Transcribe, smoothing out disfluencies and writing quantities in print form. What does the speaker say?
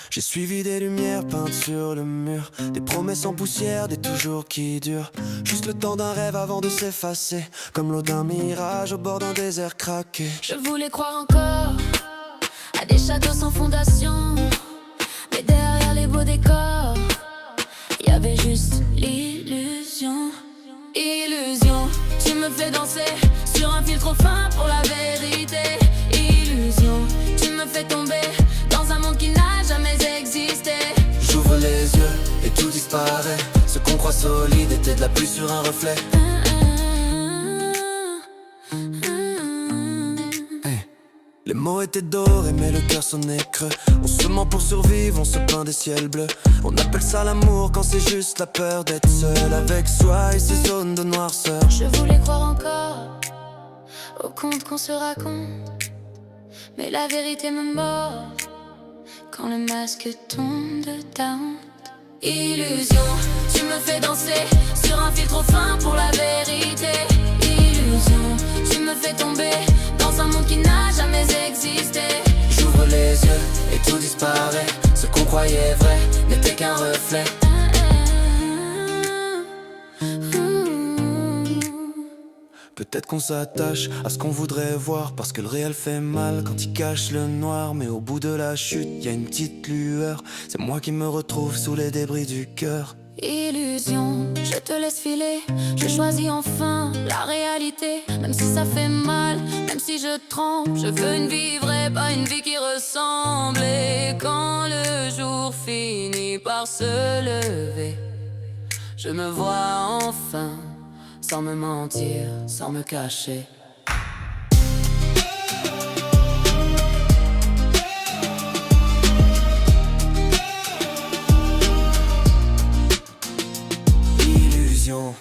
J'ai suivi des lumières peintes sur le mur, des promesses en poussière, des toujours qui durent. Juste le temps d'un rêve avant de s'effacer, comme l'eau d'un mirage au bord d'un désert craqué. Je voulais croire encore à des châteaux sans fondation, mais derrière les beaux décors, y avait juste l'illusion. Illusion, tu me fais danser sur un fil trop fin pour la vérité. Illusion, tu me fais tomber dans un monde qui n'a jamais existé. J'ouvre les yeux et tout disparaît. Ce qu'on croit solide était de la pluie sur un reflet. Les mots étaient dorés mais le cœur sonnait creux. On se ment pour survivre, on se peint des ciels bleus. On appelle ça l'amour quand c'est juste la peur d'être seul avec soi et ses zones de noirceur. Je voulais croire encore aux contes qu'on se raconte, mais la vérité me mord quand le masque tombe de ta honte. Illusion, tu me fais danser sur un fil trop fin pour la vérité. Illusion, tu me fais tomber dans un monde qui n'a jamais existé. J'ouvre les yeux et tout disparaît. Ce qu'on croyait vrai n'était qu'un reflet. Peut-être qu'on s'attache à ce qu'on voudrait voir, parce que le réel fait mal quand il cache le noir. Mais au bout de la chute, y a une petite lueur. C'est moi qui me retrouve sous les débris du cœur. Illusion, je te laisse filer. Je choisis enfin la réalité. Même si ça fait mal, même si je tremble, je veux une vie vraie, pas une vie qui ressemble. Et quand le jour finit par se lever, je me vois enfin, sans me mentir, sans me cacher. Illusion.